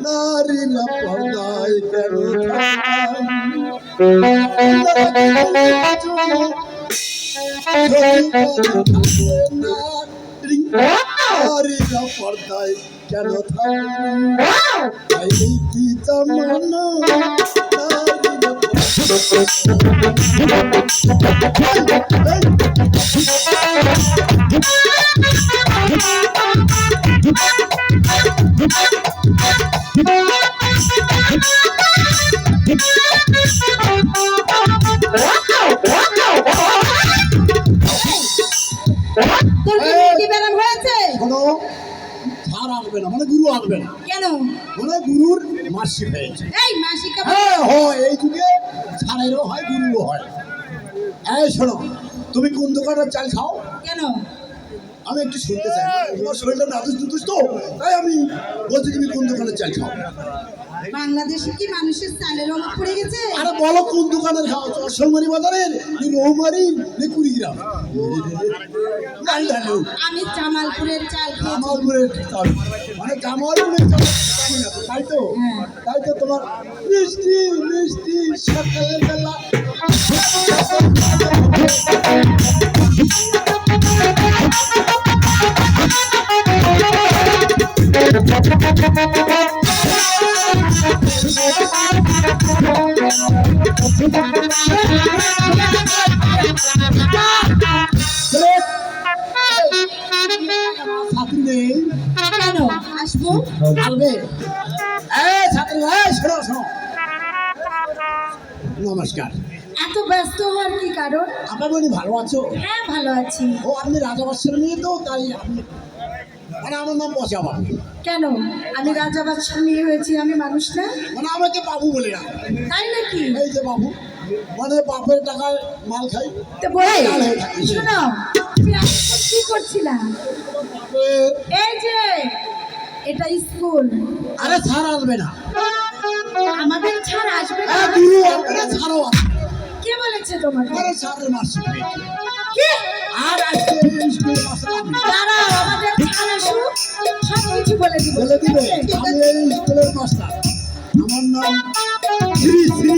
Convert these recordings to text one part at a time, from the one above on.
নারী না পর্দায় কেন নারী না পর্দায় কেন থাকি কি জামানো নারী না মানে গুরু আসবে না কেন? মানে গুরুর মাসি হয়েছে। এই মাসি এই যুগে ছাড়াইও হয় গুরুও হয়। এই শোনো, তুমি কোন দোকানের চাল খাও? কেন? আমি একটু শুনতে চাই, তোমার শরীরটা নাদুস দুদুস তো, তাই আমি বলছি তুমি কোন দোকানের চাল খাও? বাংলাদেশে কি মানুষের চালের অভাব পড়ে গেছে? আরে বলো কোন দোকানের খাও, চরসলমারি বাজারের নি রৌমারির নি কুড়িগ্রাম? আমি জামালপুরের চাল খেয়েছি। জামালপুরের চাল মানে জামালপুরের চাল, তাই তো? তাই তো তোমার মিষ্টি মিষ্টি সকালের বেলা ছাত্রী নেই কেন আসবো? আসবে। ছাত্রী শোনো শোনো, নমস্কার। এত ব্যস্ত হওয়ার কি কারণ? আপনার বোন ভালো আছো? হ্যাঁ ভালো আছি। ও আপনি রাজাবাসের মেয়ে তো, তাই আপনি মানে আমার নাম পচা বাবু। কেন? আমি রাজা বাদশার মেয়ে হয়েছি, আমি মানুষ না? মানে আমাকে বাবু বলে না, তাই নাকি? এই যে বাবু মানে বাপের টাকায় মাল খাই। তো বলি শোনো, তুমি এখন কি করছিলাম? এই যে এটা স্কুল। আরে ছাড় আসবে না, আমাদের ছাড় আসবে না? গুরু আসবে না, ছাড়ও আসবে। কে বলেছে তোমাকে? আরে ছাড়ের মাসি কি? আর আজকে স্কুল মাস্টার দাঁড়াও, আমাদের ছাড় আসুক, সব কিছু বলে দিব। বলে দিবে আমি এই স্কুলের মাস্টার, আমার নাম শ্রী শ্রী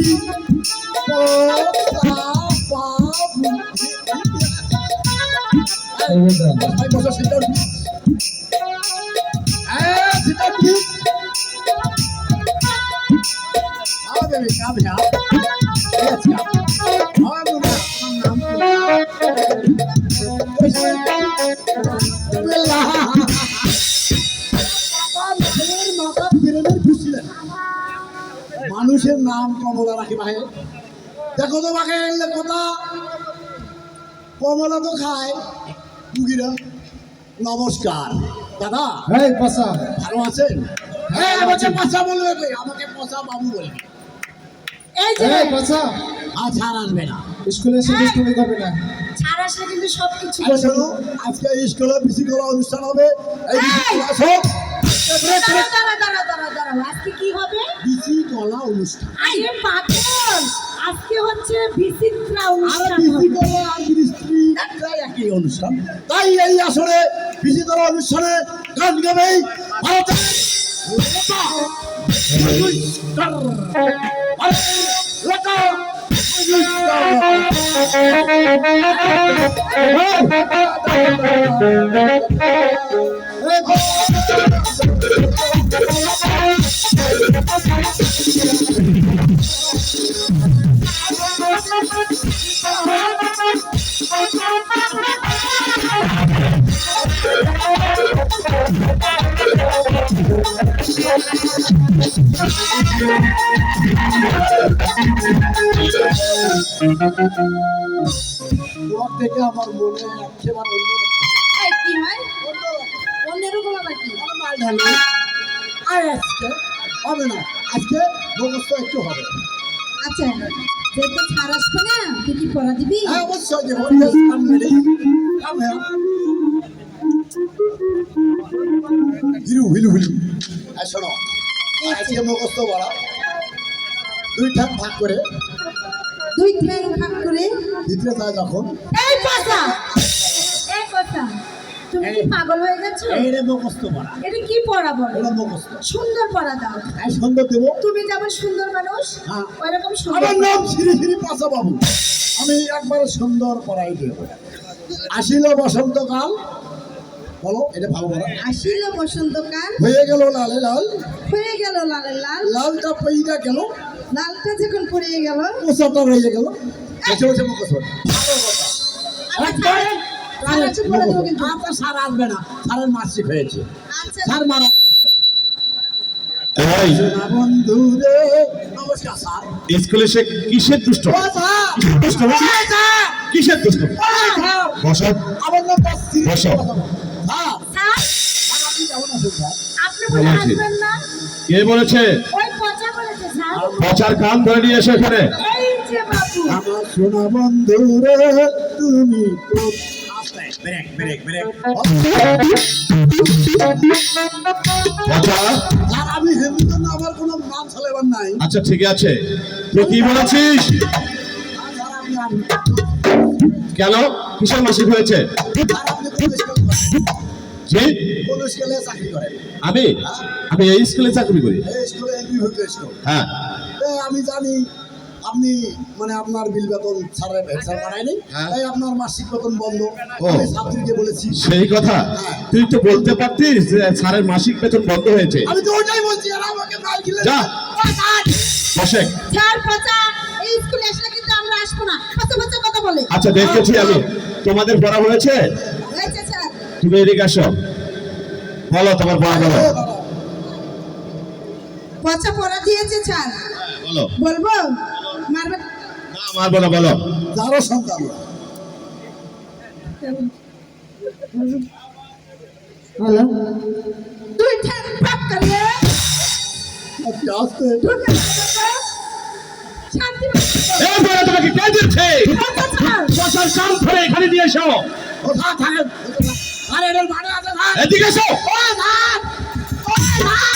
বছর সেটা মানুষের নাম কমলা রাখি ভাই, দেখো তো বাকে কথা কমলা তো খায় মুগিরা। নমস্কার দাদা। ভালো আছেন? আমাকে পচা বলবে, আমাকে পচা বাবু বলবে। এই যে ছাড় আসবে না, স্কুলে এসে দুষ্টুমি করবে না। ছাড় আসলে কিন্তু সবকিছু শোনো, আজকে স্কুলে বিসি করা অনুষ্ঠান হবে। এই আসো, দাঁড়াও, আজকে কি হবে? বিসি কলা অনুষ্ঠান। আরে পাগল, আজকে হচ্ছে বিচিত্রা অনুষ্ঠান। বিসি কলা আর বৃষ্টি একই অনুষ্ঠান, তাই এই আসরে বিসি কলা অনুষ্ঠানে গান গাবে ভারতের লতা থেকে আমার মনে একেবারে কি হয়? অন্যরকম আবার কি? আর আজকে হবে না, আজকে ব্যবস্থা একটু হবে। আচ্ছা, যেহেতু ছাড় আসবে না, তুই কি পড়া দিবি? হ্যাঁ অবশ্যই দেবো। হিলু হিলু হিলু। শোনো, আজকে মুখস্থ বলা, দুই ঠাক ভাগ করে, দুই ঠ্যাং ভাগ করে ভিতরে যায় যখন এই কথা তুমি কি পাগল হয়ে গেছো? এটা মুখস্থ পড়া, এটা কি পড়া বলো? এটা মুখস্থ। সুন্দর পড়া দাও। এই সুন্দর দেবো। তুমি যেমন সুন্দর মানুষ, হ্যাঁ। ওইরকম সুন্দর। আমার নাম শ্রী শ্রী পাশা বাবু। আমি একবারে সুন্দর পড়াই দেব। আসিল বসন্তকাল, বলো এটা ভালো বলো। আসিল বসন্তকাল, হয়ে গেল লালে লাল, হয়ে গেল লাল লাল, লালটা পেইটা গেল, লালটা যখন পড়ে গেল, পোষাটা রয়ে গেল। বসে বসে মুখস্থ। ভালো কথা। একবারে আর আছে বলে দেবো কিন্তু। আপনার স্যার আসবে না, স্যারের মার্কশিট হয়েছে। আচ্ছা স্যার মারা এই বন্ধু রে, নমস্কার স্যার। স্কুলে সে কিসের দুষ্ট? ও স্যার, দুষ্ট ও স্যার, কিসের দুষ্ট? ও স্যার, বসো আমার নাম শ্রী বসো। স্যার, স্যার, স্যার, আপনি কেমন আছেন স্যার? আপনি বলে ভালো আছি। আসবেন না? কে বলেছে? ওই পচা বলেছে স্যার। পচার কান ধরে নিয়ে এসো এখানে। এই যে বাবু, আমার সোনা বন্ধু রে, তুমি খুব আস্তে, ব্রেক ব্রেক ব্রেক। পচা, আর আমি হিন্দু না, আমার কোনো নাম চালাবার নাই। আচ্ছা ঠিক আছে, তুই কি বলেছিস? আর স্যার আপনি কেন কিসের মাসিক হয়েছে? স্যার আপনি কোন স্কুলে করেন? জি, কোন স্কুলে চাকরি করেন? আমি আমি এই স্কুলে চাকরি করি। এই স্কুলে বিভাগ স্কুল। হ্যাঁ, আমি জানি আপনি মানে আপনার বিল বেতন স্যারের স্যার বাড়ায়নি, হ্যাঁ। তাই আপনার মাসিক বেতন বন্ধ। ও। আমি ছাত্রীকে বলেছি। সেই কথা। তুই তো বলতে পারতিস যে স্যারের মাসিক বেতন বন্ধ হয়েছে। আমি তো ওটাই বলছি, আর আমাকে মাল খেলে যা। ও স্যার, বসে। স্যার পচা এই স্কুলে আসলে কিন্তু আমরা আসবো না। পচা পচা কথা বলে। আচ্ছা দেখেছি আমি, তোমাদের পড়া হয়েছে? হয়েছে স্যার। তুমি এদিকে আসো, বলো তোমার পড়া বলো। পচা পড়া দিয়েছে স্যার। বলো। বলবো? মারবে? না মারবো না, বলো। যারও সন্তান হ্যালো, তুই ঠ্যাং পাক করে আপনি আসতে ঢুকে শান্তি এই পড়া তোমাকে কে দিচ্ছে? পচা স্যার। পচার কান ধরে এখানে নিয়ে এসো। কোথায় থাকেন? আর এদের ভাড়া আছে স্যার। এদিকে এসো। ও স্যার, ও স্যার,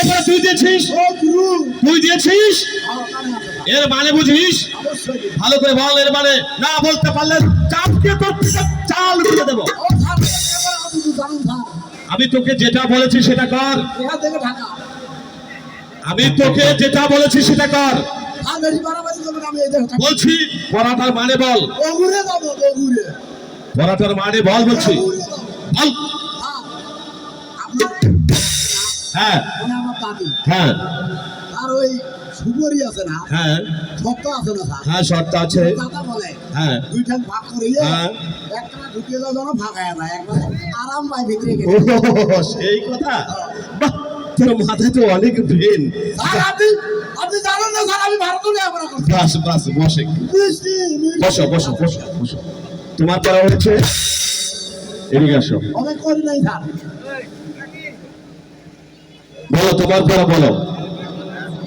এবারে তুই দিয়েছিস? ও গুরু। তুই দিয়েছিস? আমার কানে আছে স্যার। এর মানে বুঝিস? অবশ্যই দিন। ভালো করে বল এর মানে। না বলতে পারলে চাপকে তোর পিঠে চাল দিয়ে দেবো। ও স্যার, এবার আপনি তো জানেন স্যার, আমি তোকে যেটা বলেছি সেটা কর। এখান থেকে ঢাকা। আমি তোকে যেটা বলেছি সেটা কর। আর বেশি বাড়াবাড়ি করবেন, আমি এই দেশটা বলছি পড়াটার মানে বল। ওগুরে যাবো, ওগুরে। পড়াটার মানে বল বলছি। ওগুরে যাবো। বল। হ্যাঁ, আপনার হ্যাঁ মানে আমার দাদি। হ্যাঁ আর ওই সুগরি আছে না, হ্যাঁ সত্য আছে না স্যার? হ্যাঁ শর্ত আছে। দাদা বলে হ্যাঁ দুই ঠান ভাগ করে হ্যাঁ। একটা ঢুকিয়ে যাওয়া যেন ভাগায় যায়, একবারে আরাম পায় ভিতরে গেলে। ও সেই কথা। বাহ, তোর মাথায় তো অনেক ব্রেন। স্যার আপনি আপনি জানেন না স্যার, আমি ভারত লেখাপড়া করছি। বাস বাস বসে। মিষ্টি, মিষ্টি। বসো বসো বসো বসো। তোমার পড়া হয়েছে? এদিকে আসো, আমি করি নাই স্যার। বলো তোমার পড়া বলো।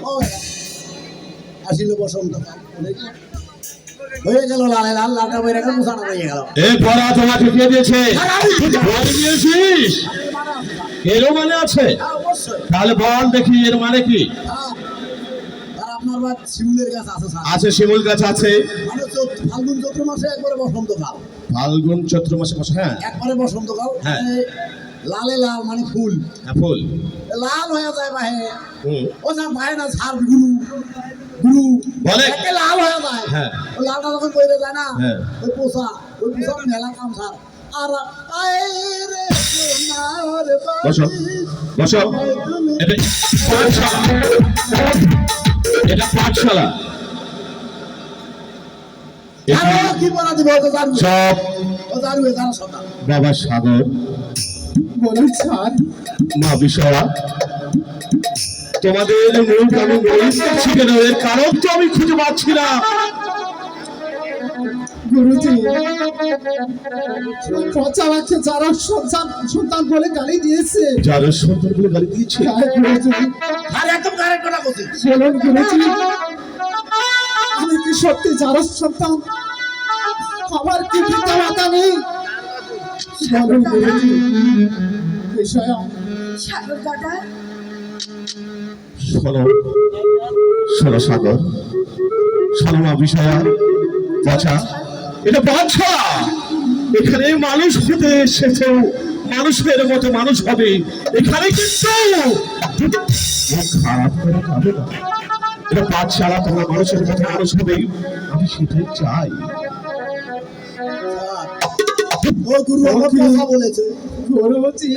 ও আসিল বসন্ত হয়ে গেল লাল লাল, লালটা বেড়ে গেল, মুসাটা হয়ে গেল। এই পড়া তোমাকে কে দিয়েছে? স্যার, আমি বুঝি। বল দিয়েছিস? এরও মানে আছে? হ্যাঁ, অবশ্যই। তাহলে বল দেখি এর মানে কি? স্যার, স্যার, আপনার বাদ শিমুলের গাছ আছে স্যার। আছে শিমুল গাছ আছে। মানে ফাল্গুন চৈত্র মাসে একবারে বসন্তকাল, ফাল্গুন চৈত্র মাসে বসে। হ্যাঁ একবারে বসন্তকাল। হ্যাঁ। মানে লালে লাল মানে ফুল হ্যাঁ, ফুল। লাল হয়ে যায় বাহে। হুম। ও স্যার বাহে না স্যার, গুরু গুরু বলে? একে লাল হয়ে যায়। হ্যাঁ। ওই লালটা যখন বইরে যায় না, হ্যাঁ। ওই পোষা মেলা কাম স্যার। আর আয় রে সোনার বসো বাড়ি, বসো। এটা পাঠশালা। এটা পাঠশালা। আরো কি বলা দিব, ও তো জানবে। সব ও জানবে, জানা সন্তান। বাবা সাগর, বলুন স্যার। মা বিষয়া, তোমাদের মুখ আমি বলছি কেন? এর কারণ তো আমি খুঁজে পাচ্ছি না। গুরুজি, পচা রাখছে যারা সন্তান সন্তান বলে গালি দিয়েছে। যারা সন্তানগুলো গালি দিয়েছে, হ্যাঁ, গুরুজি, আর একদম কারেক্ট কথা বলছি। বলুন গুরুজি, আমি কি সত্যি যারা সন্তান? আমার কি পিতা মাতা নেই? বলুন গুরুজি, বিষয় সাগর দাদা, শোনো শোনো সাগর, শোনো মা বিষয়া, বাছা, এটা পাঠশালা। এখানে মানুষ হতে এসেছে, মানুষের মতো মানুষ হবে। এখানে কিন্তু খারাপ করে যাবে না। এটা পাঠশালা, তোমরা মানুষের মতো মানুষ হবে, আমি সেটাই চাই। ও গুরু আমার কথা বলেছে। গুরুজি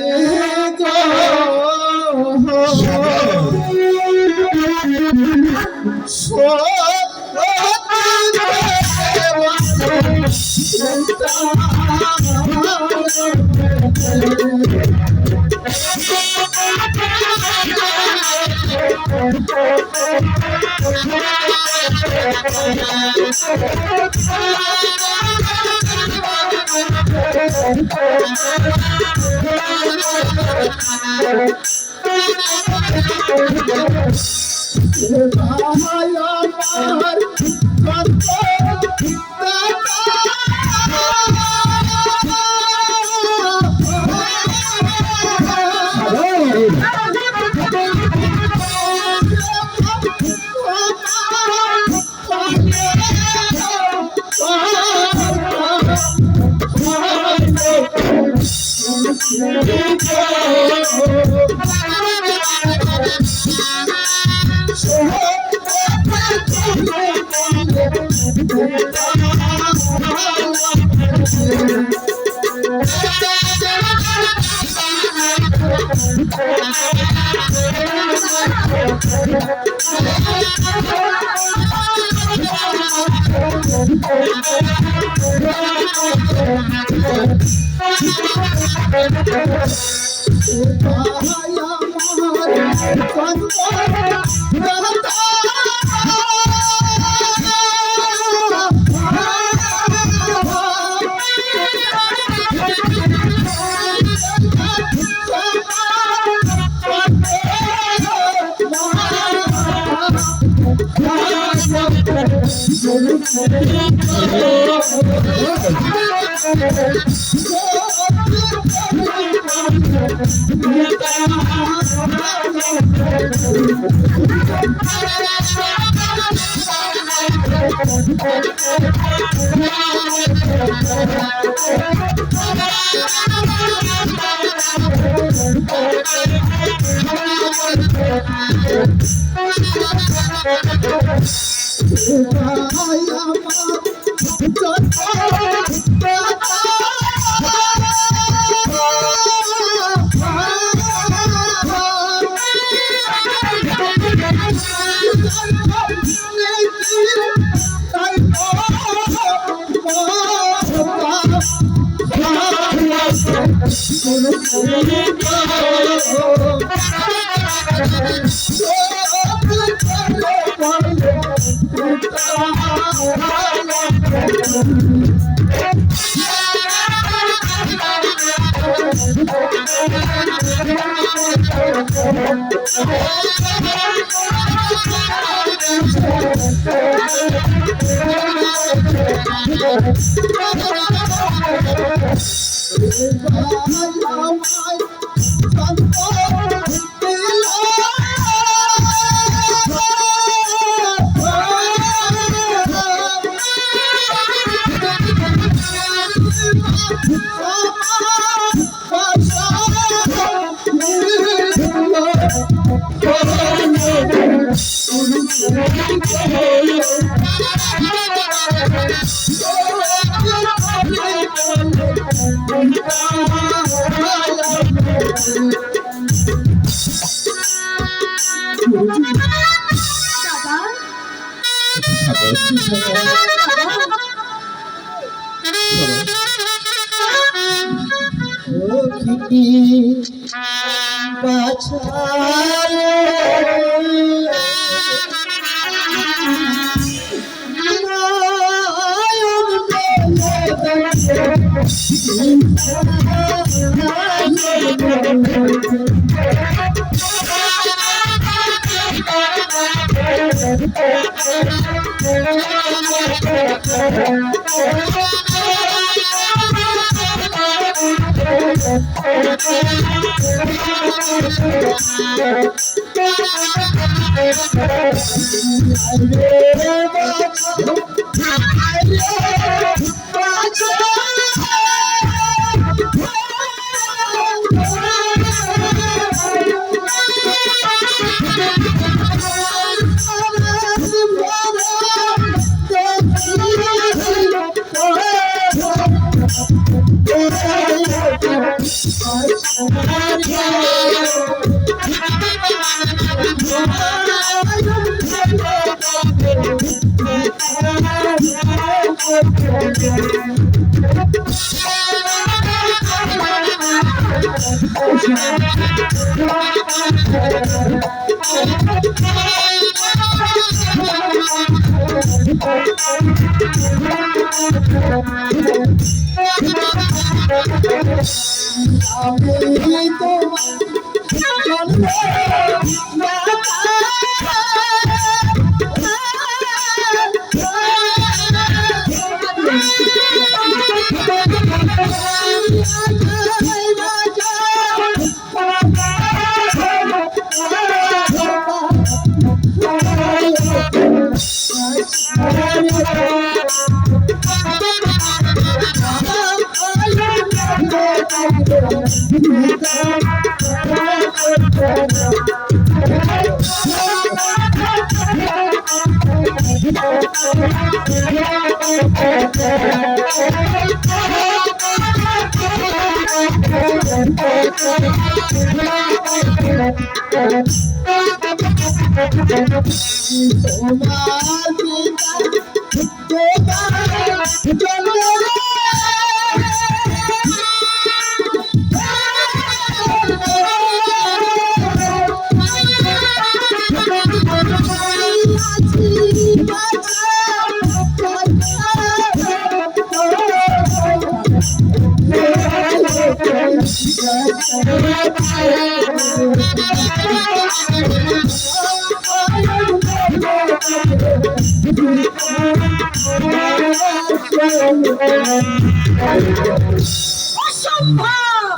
অসম্ভব!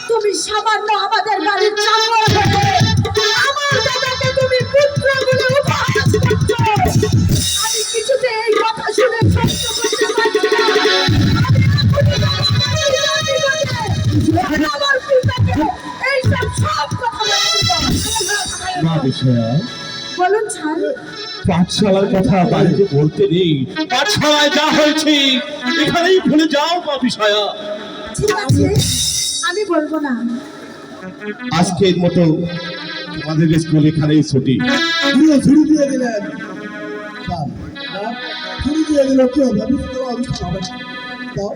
তুমি সামান্য আমাদের বাড়ির চাকর হয়ে আমার দাদাকে তুমি পুত্র বলে উপহাস করছো। আমি কিছুতে এই কথা শুনে সহ্য করতে পারছি না। আমি আমার পিতাকে এইসব সব কথা বলতে মা বিষয়া বলুন ছাড়। পাঠশালার কথা বাড়িতে বলতে নেই। পাঠশালায় যা হয়েছে এখানেই ভুলে যাও মা বিষয়া। ঠিক আছে, আমি বলবো না। আজকের মতো আমাদের স্কুল এখানেই ছুটি। ছুরি দিয়ে দিলেন স্যার, ছুরি দিয়ে দিল কি হবে? আমি তো অনুষ্ঠান হবে না। দাও।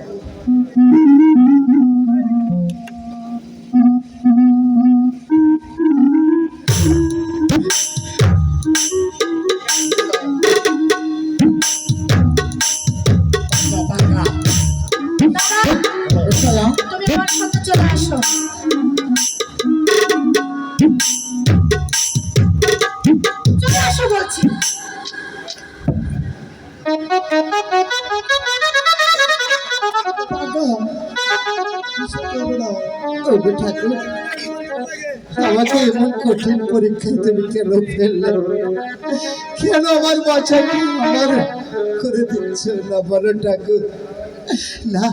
দাদা, তুমি আমার সাথে চলে আসো। চলে আসো বলছি। আমাকে এমন কঠিন পরীক্ষায় তুমি কেন ফেললে? কেন আমার বাচ্চাকে আমার করে দিচ্ছ না বলো ঠাকুর? না,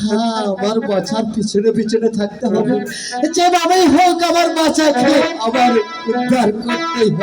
হ্যাঁ, আমার বাচ্চার পিছনে পিছনে থাকতে হবে, যেভাবেই হোক আমার বাচ্চাকে আমার উদ্ধার করতেই হবে।